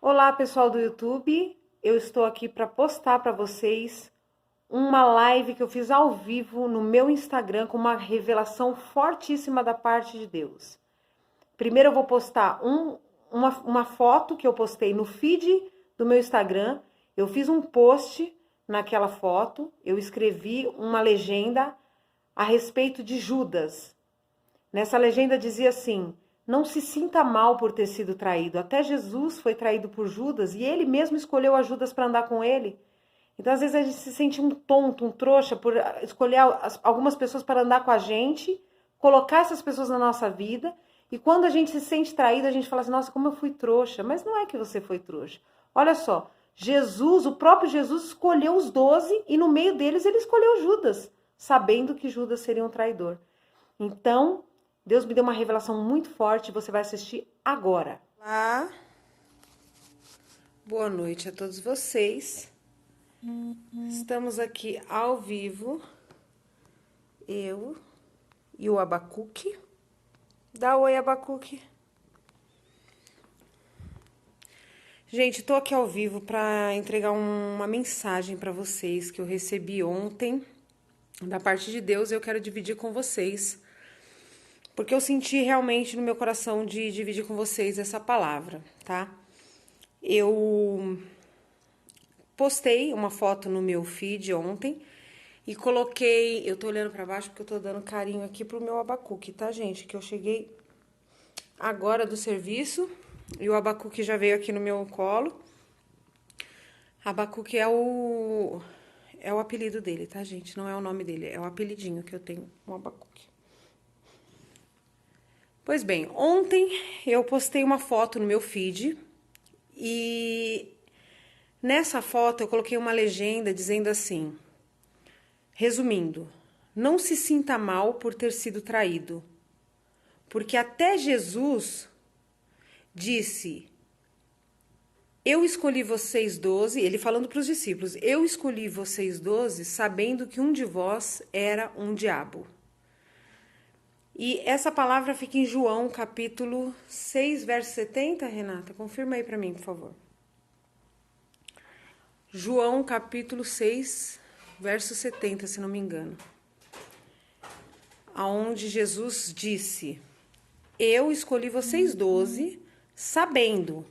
Olá, pessoal do YouTube. Eu estou aqui para postar para vocês uma live que eu fiz ao vivo no meu Instagram com uma revelação fortíssima da parte de Deus. Primeiro eu vou postar uma foto que eu postei no feed do meu Instagram. Eu fiz um post naquela foto, eu escrevi uma legenda a respeito de Judas. Nessa legenda dizia assim: não se sinta mal por ter sido traído. Até Jesus foi traído por Judas e ele mesmo escolheu a Judas para andar com ele. Então, às vezes, a gente se sente um tonto, um trouxa por escolher algumas pessoas para andar com a gente, colocar essas pessoas na nossa vida. E quando a gente se sente traído, a gente fala assim: nossa, como eu fui trouxa. Mas não é que você foi trouxa. Olha só, Jesus, o próprio Jesus escolheu os 12 e no meio deles ele escolheu Judas, sabendo que Judas seria um traidor. Então, Deus me deu uma revelação muito forte, você vai assistir agora. Olá, boa noite a todos vocês. Estamos aqui ao vivo, eu e o Abacuque. Dá oi, Abacuque. Gente, tô aqui ao vivo para entregar uma mensagem para vocês que eu recebi ontem da parte de Deus e eu quero dividir com vocês. Porque eu senti realmente no meu coração de dividir com vocês essa palavra, tá? Eu postei uma foto no meu feed ontem e coloquei... Eu tô olhando pra baixo porque eu tô dando carinho aqui pro meu Abacuque, tá, gente? Que eu cheguei agora do serviço e o Abacuque já veio aqui no meu colo. Abacuque é o apelido dele, tá, gente? Não é o nome dele, é o apelidinho que eu tenho, um Abacuque. Pois bem, ontem eu postei uma foto no meu feed e nessa foto eu coloquei uma legenda dizendo assim, resumindo, não se sinta mal por ter sido traído, porque até Jesus disse, eu escolhi vocês 12, ele falando para os discípulos, eu escolhi vocês 12 sabendo que um de vós era um diabo. E essa palavra fica em João, capítulo 6, verso 70, Renata? Confirma aí para mim, por favor. João, capítulo 6, verso 70, se não me engano. Aonde Jesus disse, eu escolhi vocês 12, sabendo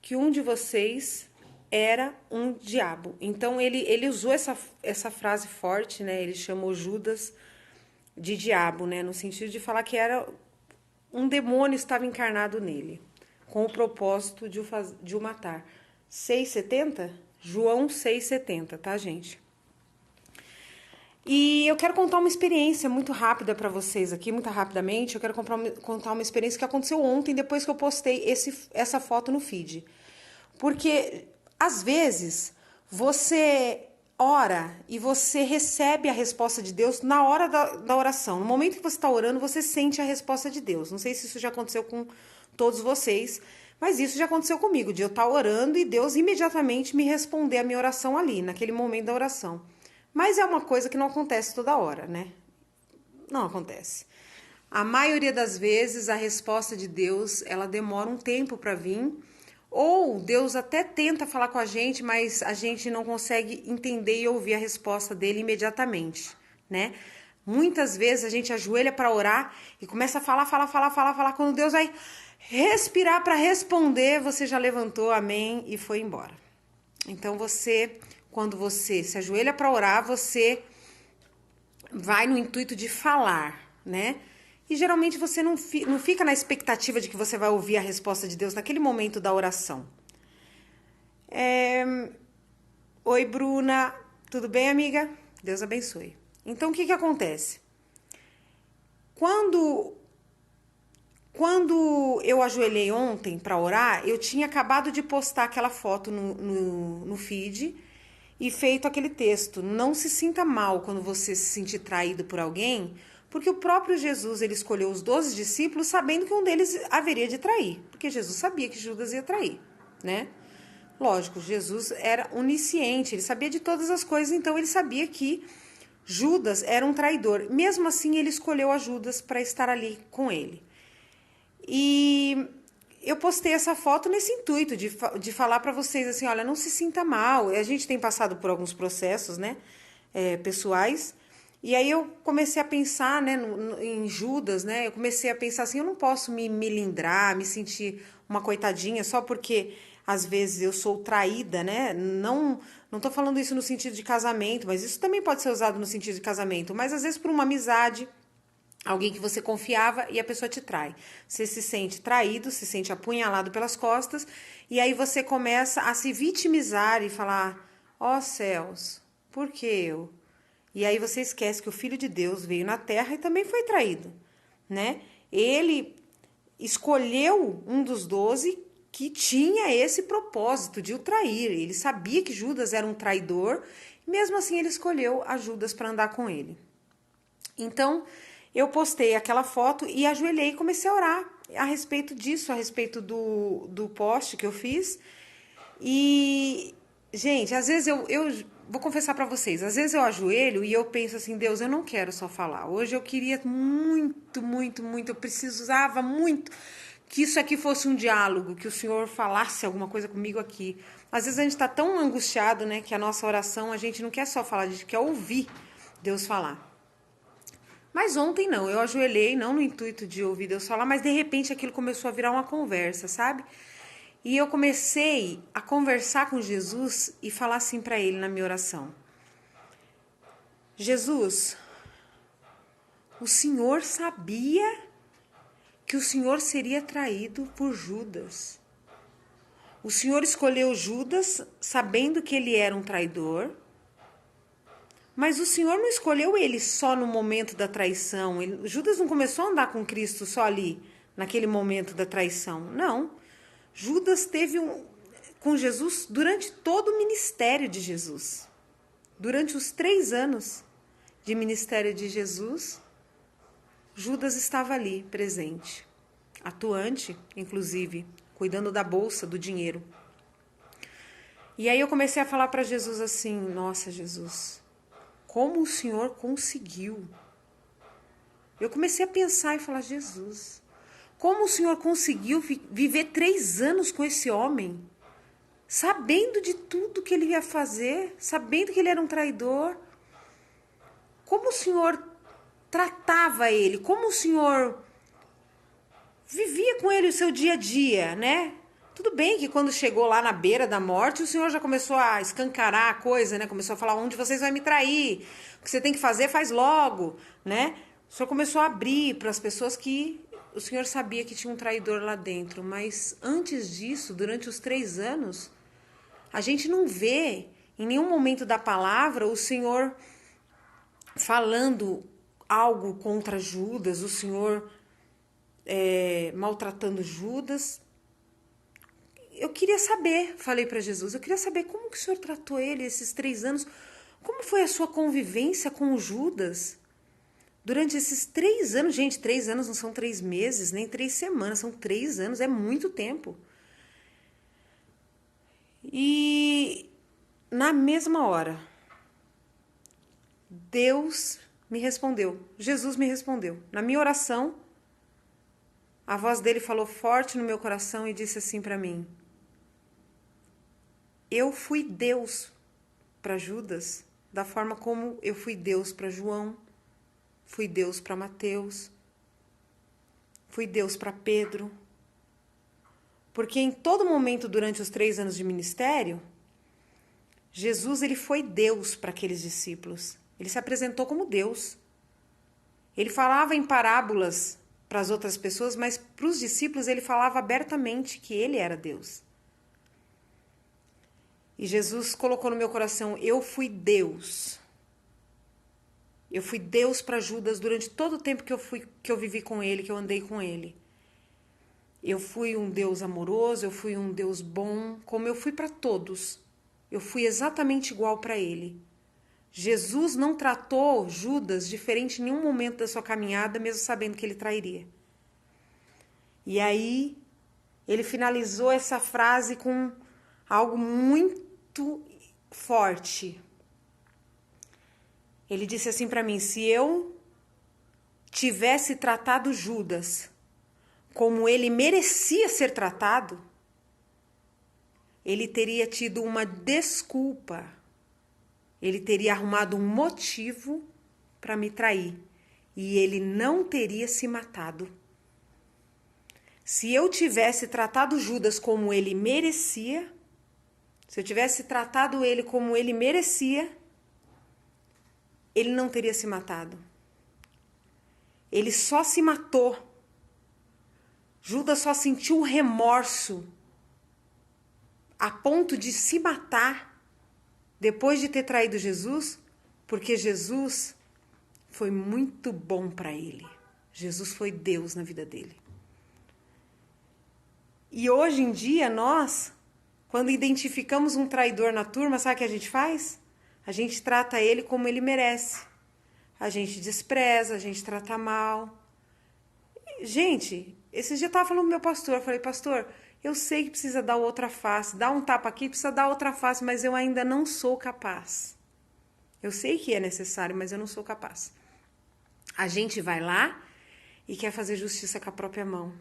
que um de vocês era um diabo. Então, ele usou essa frase forte, né? Ele chamou Judas de diabo, né? No sentido de falar que era um demônio estava encarnado nele, com o propósito de o matar. 6,70? João 6,70, tá, gente? E eu quero contar uma experiência muito rápida para vocês aqui, muito rapidamente. Eu quero contar uma experiência que aconteceu ontem, depois que eu postei essa foto no feed. Porque, às vezes, você ora e você recebe a resposta de Deus na hora da oração. No momento que você está orando, você sente a resposta de Deus. Não sei se isso já aconteceu com todos vocês, mas isso já aconteceu comigo, de eu estar orando e Deus imediatamente me responder a minha oração ali, naquele momento da oração. Mas é uma coisa que não acontece toda hora, né? Não acontece. A maioria das vezes, a resposta de Deus, ela demora um tempo para vir, ou Deus até tenta falar com a gente, mas a gente não consegue entender e ouvir a resposta dele imediatamente, né? Muitas vezes a gente ajoelha para orar e começa a falar. Quando Deus vai respirar para responder, você já levantou, amém, e foi embora. Então quando você se ajoelha para orar, você vai no intuito de falar, né? E geralmente você não fica na expectativa de que você vai ouvir a resposta de Deus naquele momento da oração. Oi, Bruna. Tudo bem, amiga? Deus abençoe. Então, o que acontece? Quando eu ajoelhei ontem para orar, eu tinha acabado de postar aquela foto no feed e feito aquele texto. Não se sinta mal quando você se sentir traído por alguém, porque o próprio Jesus, ele escolheu os 12 discípulos sabendo que um deles haveria de trair. Porque Jesus sabia que Judas ia trair, né? Lógico, Jesus era onisciente, ele sabia de todas as coisas, então ele sabia que Judas era um traidor. Mesmo assim, ele escolheu a Judas para estar ali com ele. E eu postei essa foto nesse intuito de falar para vocês assim, olha, não se sinta mal. A gente tem passado por alguns processos, né, pessoais. E aí eu comecei a pensar, né, em Judas, né? Eu comecei a pensar assim, eu não posso me melindrar, me sentir uma coitadinha só porque às vezes eu sou traída, né? Não tô falando isso no sentido de casamento, mas isso também pode ser usado no sentido de casamento, mas às vezes por uma amizade, alguém que você confiava e a pessoa te trai. Você se sente traído, se sente apunhalado pelas costas, e aí você começa a se vitimizar e falar: ó céus, por que eu? E aí você esquece que o Filho de Deus veio na Terra e também foi traído, né? Ele escolheu um dos 12 que tinha esse propósito de o trair. Ele sabia que Judas era um traidor, e mesmo assim ele escolheu a Judas para andar com ele. Então, eu postei aquela foto e ajoelhei e comecei a orar a respeito disso, a respeito do post que eu fiz. E, gente, às vezes eu vou confessar para vocês, às vezes eu ajoelho e eu penso assim, Deus, eu não quero só falar. Hoje eu queria muito, muito, muito, eu precisava muito que isso aqui fosse um diálogo, que o Senhor falasse alguma coisa comigo aqui. Às vezes a gente está tão angustiado, né, que a nossa oração, a gente não quer só falar, a gente quer ouvir Deus falar. Mas ontem não, eu ajoelhei, não no intuito de ouvir Deus falar, mas de repente aquilo começou a virar uma conversa, sabe? E eu comecei a conversar com Jesus e falar assim para ele na minha oração: Jesus, o Senhor sabia que o Senhor seria traído por Judas. O Senhor escolheu Judas sabendo que ele era um traidor. Mas o Senhor não escolheu ele só no momento da traição. Judas não começou a andar com Cristo só ali, naquele momento da traição. Não. Judas teve com Jesus durante todo o ministério de Jesus. Durante os 3 anos de ministério de Jesus, Judas estava ali, presente. Atuante, inclusive, cuidando da bolsa, do dinheiro. E aí eu comecei a falar para Jesus assim: nossa, Jesus, como o Senhor conseguiu? Eu comecei a pensar e falar: Jesus, como o Senhor conseguiu viver 3 anos com esse homem, sabendo de tudo que ele ia fazer, sabendo que ele era um traidor? Como o Senhor tratava ele? Como o Senhor vivia com ele o seu dia a dia, né? Tudo bem que quando chegou lá na beira da morte, o Senhor já começou a escancarar a coisa, né? Começou a falar: onde vocês vão me trair? O que você tem que fazer, faz logo, né? O Senhor começou a abrir para as pessoas que o Senhor sabia que tinha um traidor lá dentro. Mas antes disso, durante os 3 anos, a gente não vê em nenhum momento da palavra o Senhor falando algo contra Judas, o Senhor maltratando Judas. Eu queria saber, falei para Jesus, eu queria saber como que o Senhor tratou ele esses 3 anos, como foi a sua convivência com o Judas durante esses 3 anos. Gente, 3 anos não são 3 meses, nem 3 semanas, são 3 anos, é muito tempo. E na mesma hora, Deus me respondeu, Jesus me respondeu. Na minha oração, a voz dele falou forte no meu coração e disse assim para mim: eu fui Deus para Judas, da forma como eu fui Deus para João, fui Deus para Mateus, fui Deus para Pedro. Porque em todo momento durante os 3 anos de ministério, Jesus ele foi Deus para aqueles discípulos. Ele se apresentou como Deus. Ele falava em parábolas para as outras pessoas, mas para os discípulos ele falava abertamente que ele era Deus. E Jesus colocou no meu coração: eu fui Deus. Eu fui Deus para Judas durante todo o tempo que eu vivi com ele, que eu andei com ele. Eu fui um Deus amoroso, eu fui um Deus bom, como eu fui para todos. Eu fui exatamente igual para ele. Jesus não tratou Judas diferente em nenhum momento da sua caminhada, mesmo sabendo que ele trairia. E aí, ele finalizou essa frase com algo muito forte. Ele disse assim para mim: se eu tivesse tratado Judas como ele merecia ser tratado, ele teria tido uma desculpa. Ele teria arrumado um motivo para me trair. E ele não teria se matado. Se eu tivesse tratado Judas como ele merecia, se eu tivesse tratado ele como ele merecia, ele não teria se matado. Ele só se matou. Judas só sentiu remorso a ponto de se matar depois de ter traído Jesus, porque Jesus foi muito bom para ele. Jesus foi Deus na vida dele. E hoje em dia, nós, quando identificamos um traidor na turma, sabe o que a gente faz? A gente trata ele como ele merece. A gente despreza, a gente trata mal. Gente, esses dias eu estava falando com o meu pastor, eu falei, pastor, eu sei que precisa dar outra face, dar um tapa aqui, precisa dar outra face, mas eu ainda não sou capaz. Eu sei que é necessário, mas eu não sou capaz. A gente vai lá e quer fazer justiça com a própria mão.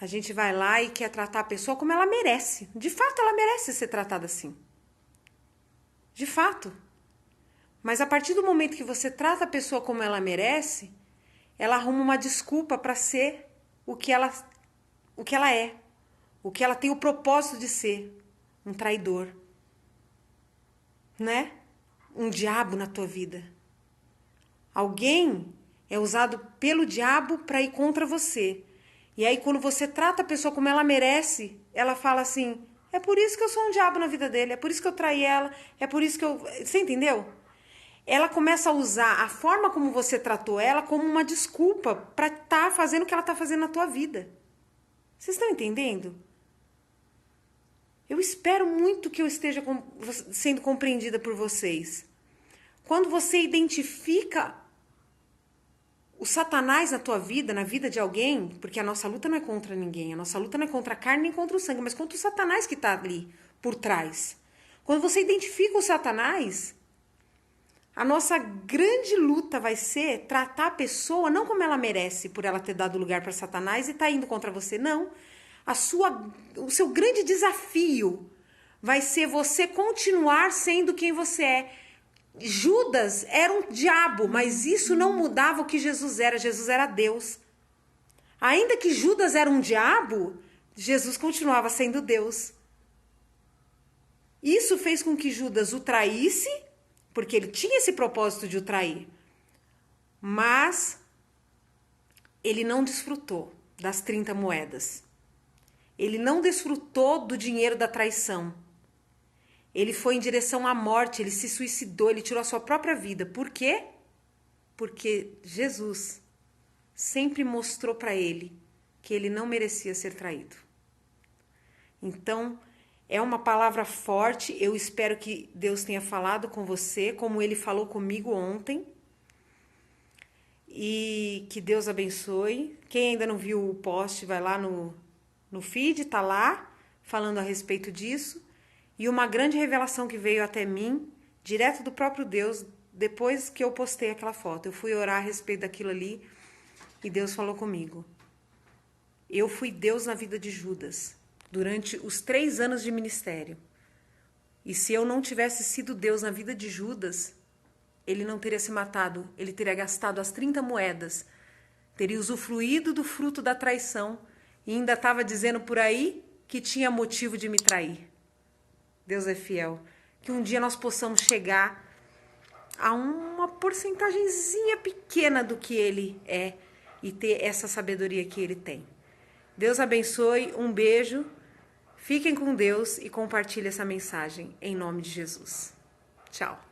A gente vai lá e quer tratar a pessoa como ela merece. De fato, ela merece ser tratada assim. De fato. Mas a partir do momento que você trata a pessoa como ela merece, ela arruma uma desculpa para ser o que ela é. O que ela tem o propósito de ser. Um traidor. Né? Um diabo na tua vida. Alguém é usado pelo diabo para ir contra você. E aí quando você trata a pessoa como ela merece, ela fala assim, é por isso que eu sou um diabo na vida dele, é por isso que eu traí ela, é por isso que eu... Você entendeu? Ela começa a usar a forma como você tratou ela como uma desculpa para estar fazendo o que ela está fazendo na tua vida. Vocês estão entendendo? Eu espero muito que eu esteja sendo compreendida por vocês. Quando você identifica o Satanás na tua vida, na vida de alguém, porque a nossa luta não é contra ninguém, a nossa luta não é contra a carne nem contra o sangue, mas contra o Satanás que está ali por trás. Quando você identifica o Satanás, a nossa grande luta vai ser tratar a pessoa não como ela merece, por ela ter dado lugar para Satanás e está indo contra você, não. O seu grande desafio vai ser você continuar sendo quem você é. Judas era um diabo, mas isso não mudava o que Jesus era. Jesus era Deus. Ainda que Judas era um diabo, Jesus continuava sendo Deus. Isso fez com que Judas o traísse, porque ele tinha esse propósito de o trair. Mas ele não desfrutou das 30 moedas. Ele não desfrutou do dinheiro da traição. Ele foi em direção à morte, ele se suicidou, ele tirou a sua própria vida. Por quê? Porque Jesus sempre mostrou para ele que ele não merecia ser traído. Então, é uma palavra forte, eu espero que Deus tenha falado com você, como ele falou comigo ontem. E que Deus abençoe. Quem ainda não viu o post, vai lá no feed, tá lá, falando a respeito disso. E uma grande revelação que veio até mim, direto do próprio Deus, depois que eu postei aquela foto. Eu fui orar a respeito daquilo ali e Deus falou comigo. Eu fui Deus na vida de Judas durante os 3 anos de ministério. E se eu não tivesse sido Deus na vida de Judas, ele não teria se matado, ele teria gastado as 30 moedas, teria usufruído do fruto da traição e ainda estava dizendo por aí que tinha motivo de me trair. Deus é fiel. Que um dia nós possamos chegar a uma porcentagemzinha pequena do que ele é e ter essa sabedoria que ele tem. Deus abençoe, um beijo, fiquem com Deus e compartilhe essa mensagem em nome de Jesus. Tchau.